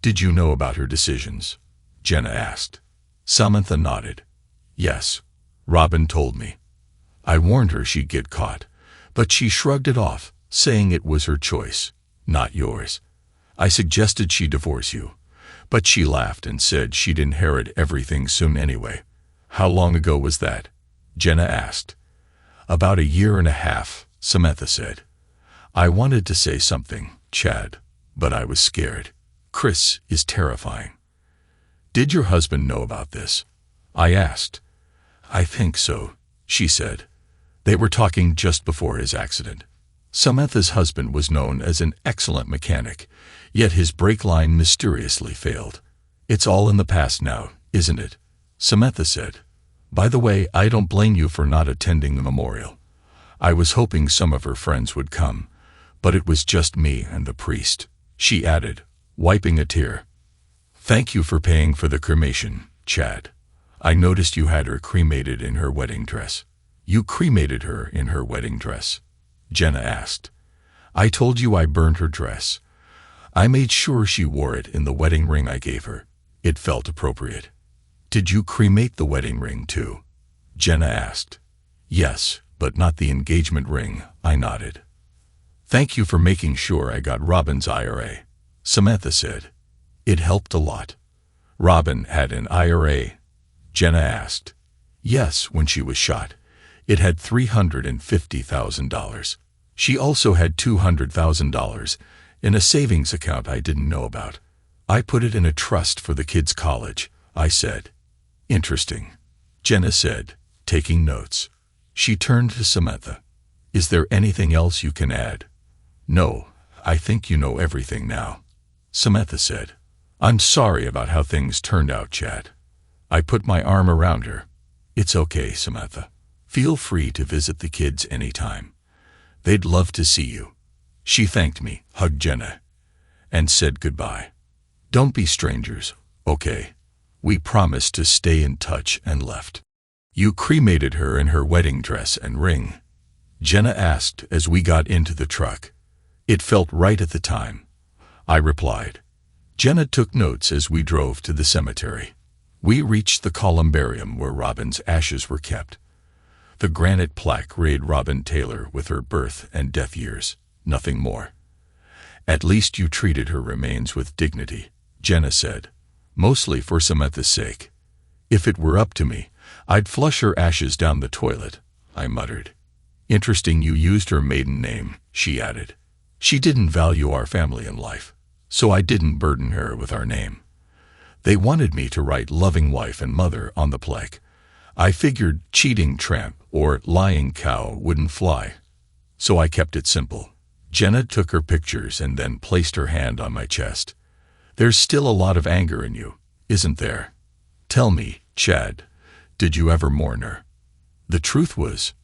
Did you know about her decisions? Jenna asked. Samantha nodded. Yes, Robin told me. I warned her she'd get caught, but she shrugged it off, saying it was her choice, not yours. I suggested she divorce you, but she laughed and said she'd inherit everything soon anyway. How long ago was that? Jenna asked. About 1.5 years, Samantha said. I wanted to say something, Chad, but I was scared. Chris is terrifying. Did your husband know about this? I asked. I think so, she said. They were talking just before his accident. Samantha's husband was known as an excellent mechanic, yet his brake line mysteriously failed. It's all in the past now, isn't it? Samantha said. By the way, I don't blame you for not attending the memorial. I was hoping some of her friends would come, but it was just me and the priest, she added, wiping a tear. Thank you for paying for the cremation, Chad. I noticed you had her cremated in her wedding dress. You cremated her in her wedding dress? Jenna asked. I told you I burned her dress. I made sure she wore it in the wedding ring I gave her. It felt appropriate. Did you cremate the wedding ring too? Jenna asked. Yes, but not the engagement ring, I nodded. Thank you for making sure I got Robin's IRA, Samantha said. It helped a lot. Robin had an IRA? Jenna asked. Yes, when she was shot. It had $350,000. She also had $200,000 in a savings account I didn't know about. I put it in a trust for the kids' college, I said. Interesting, Jenna said, taking notes. She turned to Samantha. Is there anything else you can add? No, I think you know everything now, Samantha said. I'm sorry about how things turned out, Chad. I put my arm around her. It's okay, Samantha. Feel free to visit the kids anytime. They'd love to see you. She thanked me, hugged Jenna, and said goodbye. Don't be strangers, okay? We promised to stay in touch and left. You cremated her in her wedding dress and ring? Jenna asked as we got into the truck. It felt right at the time, I replied. Jenna took notes as we drove to the cemetery. We reached the columbarium where Robin's ashes were kept. The granite plaque read Robin Taylor with her birth and death years, nothing more. At least you treated her remains with dignity, Jenna said, mostly for Samantha's sake. If it were up to me, I'd flush her ashes down the toilet, I muttered. Interesting you used her maiden name, she added. She didn't value our family in life, so I didn't burden her with our name. They wanted me to write loving wife and mother on the plaque. I figured cheating tramp or lying cow wouldn't fly, so I kept it simple. Jenna took her pictures and then placed her hand on my chest. There's still a lot of anger in you, isn't there? Tell me, Chad, did you ever mourn her? The truth was,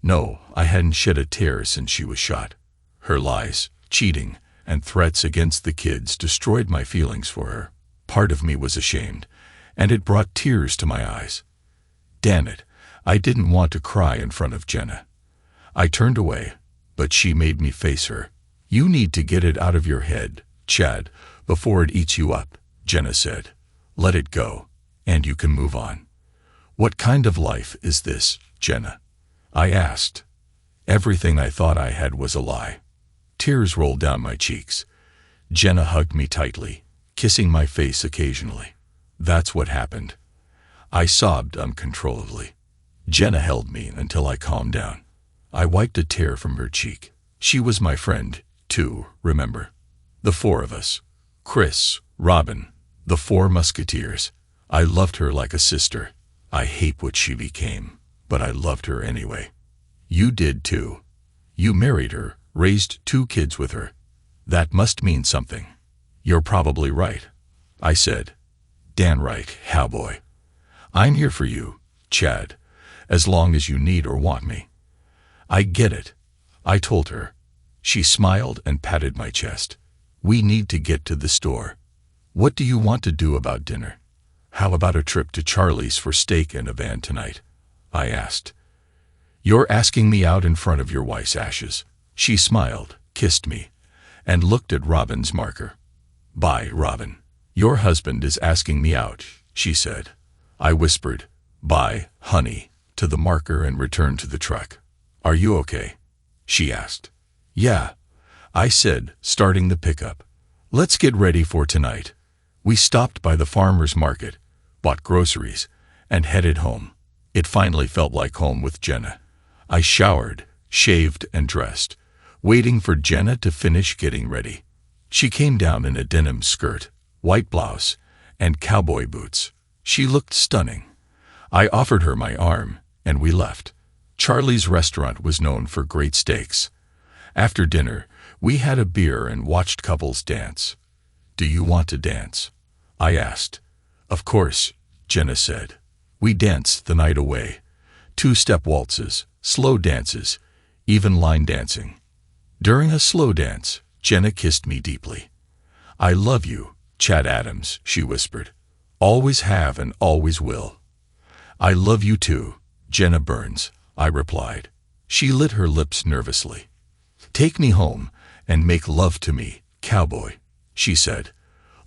no, I hadn't shed a tear since she was shot. Her lies, cheating, and threats against the kids destroyed my feelings for her. Part of me was ashamed, and it brought tears to my eyes. Damn it, I didn't want to cry in front of Jenna. I turned away, but she made me face her. You need to get it out of your head, Chad, before it eats you up, Jenna said. Let it go, and you can move on. "What kind of life is this, Jenna?" I asked. Everything I thought I had was a lie. Tears rolled down my cheeks. Jenna hugged me tightly, kissing my face occasionally. "That's what happened." I sobbed uncontrollably. Jenna held me until I calmed down. I wiped a tear from her cheek. She was my friend, too, remember? The four of us. Chris, Robin, the four musketeers. I loved her like a sister. I hate what she became, but I loved her anyway. You did too. You married her, raised 2 kids with her. That must mean something. You're probably right, I said. "Dan right, cowboy. I'm here for you, Chad, as long as you need or want me." "I get it," I told her. She smiled and patted my chest. "We need to get to the store. What do you want to do about dinner? How about a trip to Charlie's for steak and a van tonight?" I asked. "You're asking me out in front of your wife's ashes." She smiled, kissed me, and looked at Robin's marker. "Bye, Robin. Your husband is asking me out," she said. I whispered, "Bye, honey," to the marker and returned to the truck. "Are you okay?" she asked. "Yeah," I said, starting the pickup. "Let's get ready for tonight." We stopped by the farmer's market, bought groceries, and headed home. It finally felt like home with Jenna. I showered, shaved, and dressed, waiting for Jenna to finish getting ready. She came down in a denim skirt, white blouse, and cowboy boots. She looked stunning. I offered her my arm, and we left. Charlie's restaurant was known for great steaks. After dinner, we had a beer and watched couples dance. "Do you want to dance?" I asked. "Of course," Jenna said. We danced the night away. 2-step waltzes, slow dances, even line dancing. During a slow dance, Jenna kissed me deeply. "I love you, Chad Adams," she whispered. "Always have and always will." "I love you too, Jenna Burns," I replied. She lit her lips nervously. "Take me home and make love to me, cowboy," she said.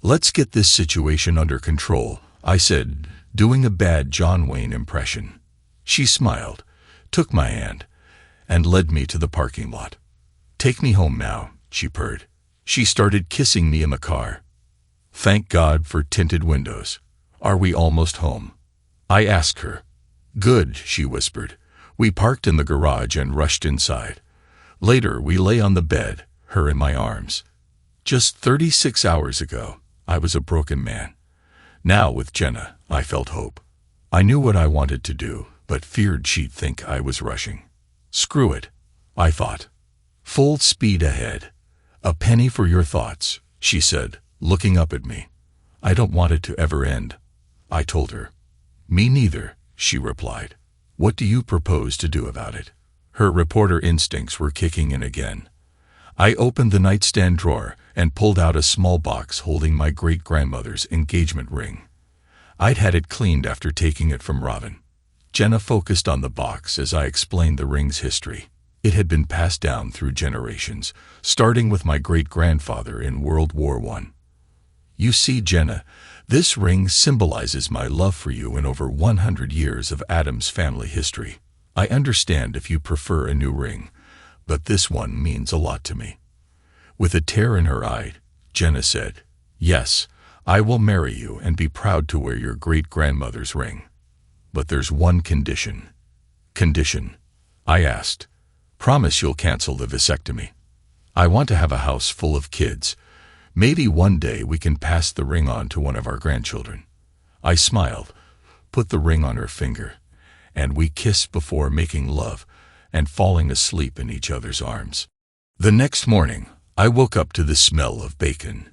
"Let's get this situation under control," I said, doing a bad John Wayne impression. She smiled, took my hand, and led me to the parking lot. "Take me home now," she purred. She started kissing me in the car. Thank God for tinted windows. "Are we almost home?" I asked her. "Good," she whispered. We parked in the garage and rushed inside. Later, we lay on the bed, her in my arms. Just 36 hours ago, I was a broken man. Now, with Jenna, I felt hope. I knew what I wanted to do, but feared she'd think I was rushing. Screw it, I thought. Full speed ahead. "A penny for your thoughts," she said, looking up at me. "I don't want it to ever end," I told her. "Me neither," she replied. "What do you propose to do about it?" Her reporter instincts were kicking in again. I opened the nightstand drawer and pulled out a small box holding my great-grandmother's engagement ring. I'd had it cleaned after taking it from Robin. Jenna focused on the box as I explained the ring's history. It had been passed down through generations, starting with my great-grandfather in World War I. "You see, Jenna, this ring symbolizes my love for you in over 100 years of Adams family history. I understand if you prefer a new ring, but this one means a lot to me." With a tear in her eye, Jenna said, "Yes, I will marry you and be proud to wear your great-grandmother's ring. But there's one condition." "Condition?" I asked. "Promise you'll cancel the vasectomy. I want to have a house full of kids. Maybe one day we can pass the ring on to one of our grandchildren." I smiled, put the ring on her finger, and we kissed before making love and falling asleep in each other's arms. The next morning, I woke up to the smell of bacon.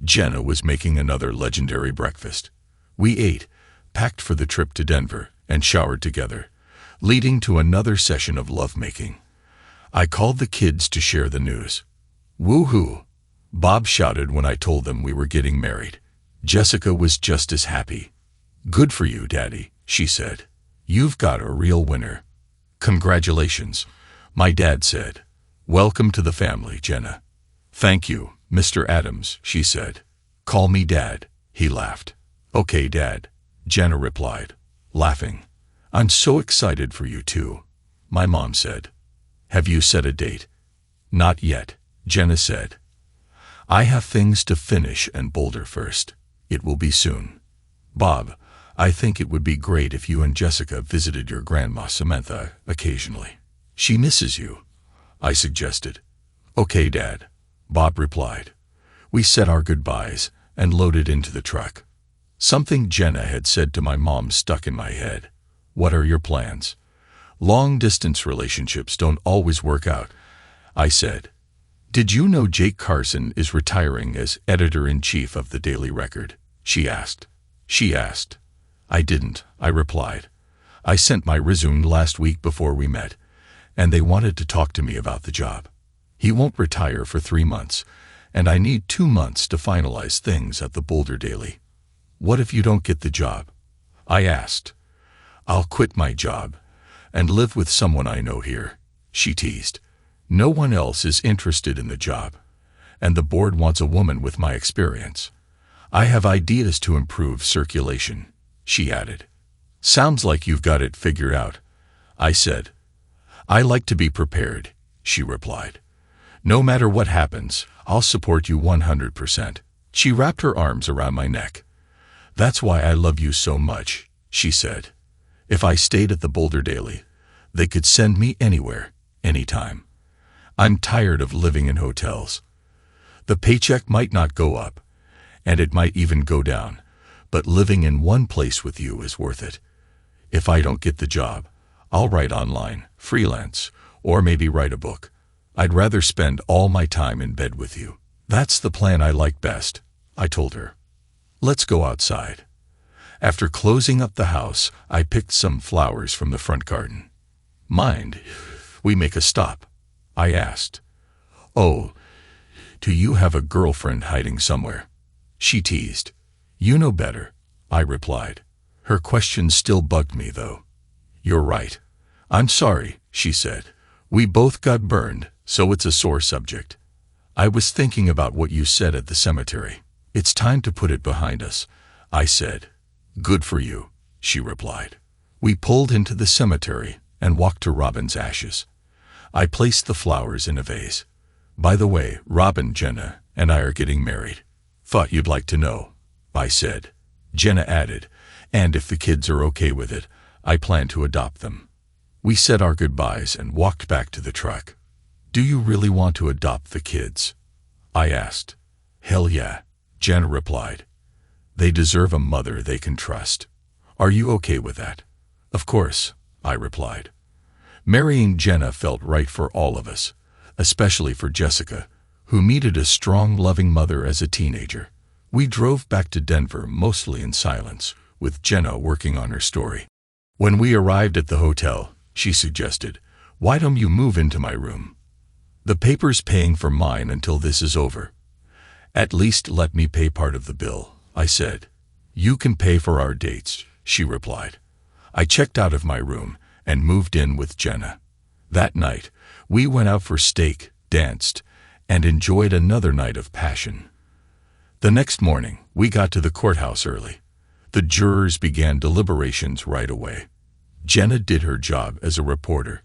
Jenna was making another legendary breakfast. We ate, packed for the trip to Denver, and showered together, leading to another session of lovemaking. I called the kids to share the news. "Woohoo!" Bob shouted when I told them we were getting married. Jessica was just as happy. "Good for you, Daddy," she said. "You've got a real winner." "Congratulations," my dad said. "Welcome to the family, Jenna." "Thank you, Mr. Adams," she said. "Call me Dad," he laughed. "Okay, Dad," Jenna replied, laughing. I'm so excited for you too, my mom said. Have you set a date? Not yet, Jenna said. I have things to finish and Boulder first. It will be soon. Bob, I think it would be great if you and Jessica visited your grandma Samantha occasionally. She misses you, I suggested. Okay, Dad, Bob replied. We said our goodbyes and loaded into the truck. Something Jenna had said to my mom stuck in my head. What are your plans? Long-distance relationships don't always work out, I said. Did you know Jake Carson is retiring as editor-in-chief of the Daily Record? She asked. I didn't, I replied. I sent my resume last week before we met, and they wanted to talk to me about the job. He won't retire for 3 months, and I need 2 months to finalize things at the Boulder Daily. What if you don't get the job? I asked. I'll quit my job and live with someone I know here, she teased. No one else is interested in the job, and the board wants a woman with my experience. I have ideas to improve circulation, she added. Sounds like you've got it figured out, I said. I like to be prepared, she replied. No matter what happens, I'll support you 100%. She wrapped her arms around my neck. That's why I love you so much, she said. If I stayed at the Boulder Daily, they could send me anywhere, anytime. I'm tired of living in hotels. The paycheck might not go up, and it might even go down, but living in one place with you is worth it. If I don't get the job, I'll write online, freelance, or maybe write a book. I'd rather spend all my time in bed with you. That's the plan I like best, I told her. Let's go outside. After closing up the house, I picked some flowers from the front garden. Mind, we make a stop? I asked. Oh, do you have a girlfriend hiding somewhere? She teased. You know better, I replied. Her question still bugged me, though. You're right. I'm sorry, she said. We both got burned, so it's a sore subject. I was thinking about what you said at the cemetery. It's time to put it behind us, I said. Good for you, she replied. We pulled into the cemetery and walked to Robin's ashes. I placed the flowers in a vase. By the way, Robin, Jenna, and I are getting married. Thought you'd like to know, I said. Jenna added, and if the kids are okay with it, I plan to adopt them. We said our goodbyes and walked back to the truck. Do you really want to adopt the kids? I asked. Hell yeah, Jenna replied. They deserve a mother they can trust. Are you okay with that? Of course, I replied. Marrying Jenna felt right for all of us, especially for Jessica, who needed a strong, loving mother as a teenager. We drove back to Denver mostly in silence, with Jenna working on her story. When we arrived at the hotel, she suggested, "Why don't you move into my room? The paper's paying for mine until this is over." "At least let me pay part of the bill," I said. "You can pay for our dates," she replied. I checked out of my room and moved in with Jenna. That night, we went out for steak, danced, and enjoyed another night of passion. The next morning, we got to the courthouse early. The jurors began deliberations right away. Jenna did her job as a reporter,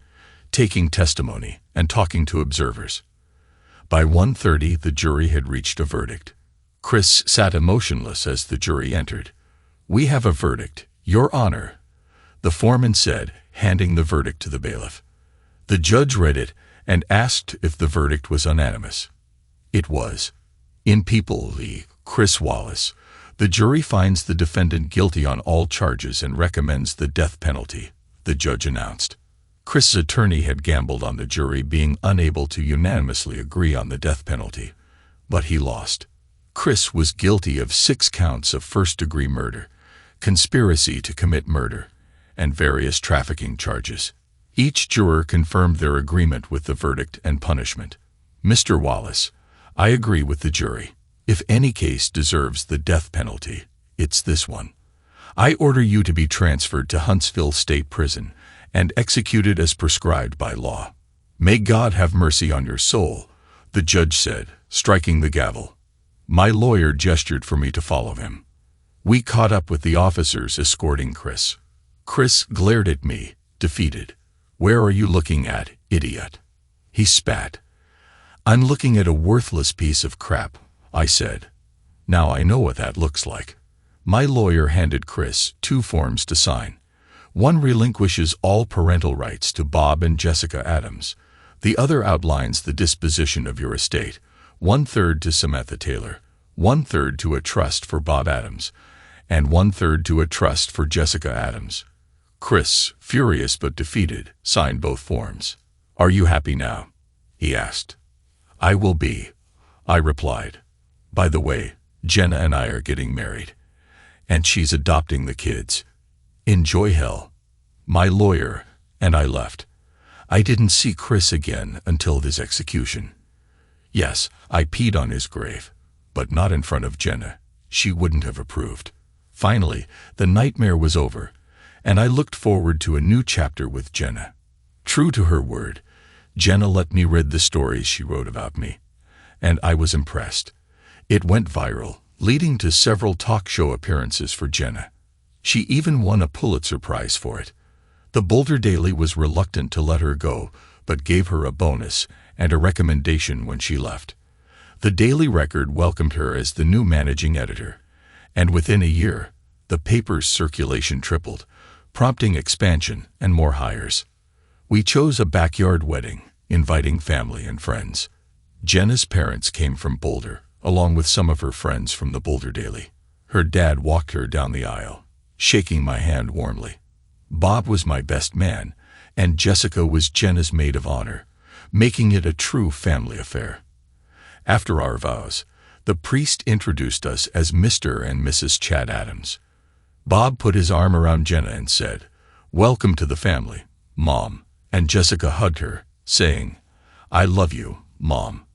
taking testimony and talking to observers. By 1:30, the jury had reached a verdict. Chris sat emotionless as the jury entered. "We have a verdict, Your Honor," the foreman said, handing the verdict to the bailiff. The judge read it and asked if the verdict was unanimous. It was. In People v. Chris Wallace, the jury finds the defendant guilty on all charges and recommends the death penalty, the judge announced. Chris's attorney had gambled on the jury being unable to unanimously agree on the death penalty, but he lost. Chris was guilty of 6 counts of first-degree murder, conspiracy to commit murder, and various trafficking charges. Each juror confirmed their agreement with the verdict and punishment. "Mr. Wallace, I agree with the jury. If any case deserves the death penalty, it's this one. I order you to be transferred to Huntsville State Prison and executed as prescribed by law." "May God have mercy on your soul," the judge said, striking the gavel. My lawyer gestured for me to follow him. We caught up with the officers escorting Chris. Chris glared at me, defeated. "Where are you looking at, idiot?" He spat. "I'm looking at a worthless piece of crap," I said. "Now I know what that looks like." My lawyer handed Chris 2 forms to sign. One relinquishes all parental rights to Bob and Jessica Adams. The other outlines the disposition of your estate, 1/3 to Samantha Taylor, 1/3 to a trust for Bob Adams, and 1/3 to a trust for Jessica Adams. Chris, furious but defeated, signed both forms. "Are you happy now?" he asked. "I will be," I replied. "By the way, Jenna and I are getting married, and she's adopting the kids. Enjoy hell." My lawyer and I left. I didn't see Chris again until his execution. Yes, I peed on his grave, but not in front of Jenna. She wouldn't have approved. Finally, the nightmare was over, and I looked forward to a new chapter with Jenna. True to her word, Jenna let me read the stories she wrote about me, and I was impressed. It went viral, leading to several talk show appearances for Jenna. She even won a Pulitzer Prize for it. The Boulder Daily was reluctant to let her go, but gave her a bonus and a recommendation when she left. The Daily Record welcomed her as the new managing editor, and within a year, the paper's circulation tripled, prompting expansion and more hires. We chose a backyard wedding, inviting family and friends. Jenna's parents came from Boulder, along with some of her friends from the Boulder Daily. Her dad walked her down the aisle, shaking my hand warmly. Bob was my best man, and Jessica was Jenna's maid of honor, making it a true family affair. After our vows, the priest introduced us as Mr. and Mrs. Chad Adams. Bob put his arm around Jenna and said, "Welcome to the family, Mom," and Jessica hugged her, saying, "I love you, Mom."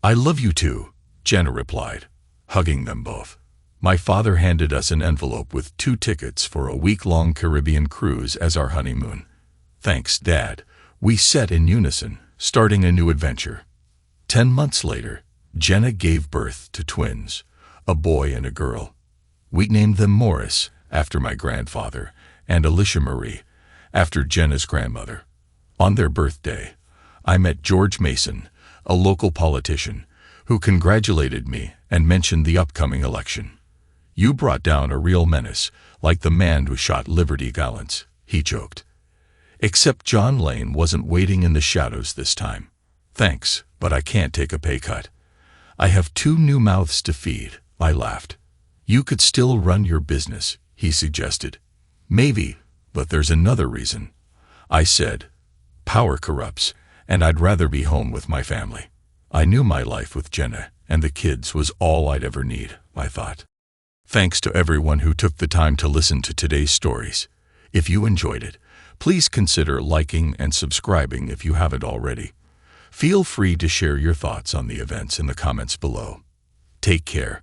"I love you too," Jenna replied, hugging them both. My father handed us an envelope with 2 tickets for a week-long Caribbean cruise as our honeymoon. "Thanks, Dad," we said in unison, starting a new adventure. 10 months later, Jenna gave birth to twins, a boy and a girl. We named them Morris, after my grandfather, and Alicia Marie, after Jenna's grandmother. On their birthday, I met George Mason, a local politician, who congratulated me and mentioned the upcoming election. "You brought down a real menace, like the man who shot Liberty Gallants," he joked. "Except John Lane wasn't waiting in the shadows this time. Thanks, but I can't take a pay cut. I have 2 new mouths to feed," I laughed. "You could still run your business," he suggested. "Maybe, but there's another reason," I said. "Power corrupts, and I'd rather be home with my family." I knew my life with Jenna and the kids was all I'd ever need, I thought. Thanks to everyone who took the time to listen to today's stories. If you enjoyed it, please consider liking and subscribing if you haven't already. Feel free to share your thoughts on the events in the comments below. Take care.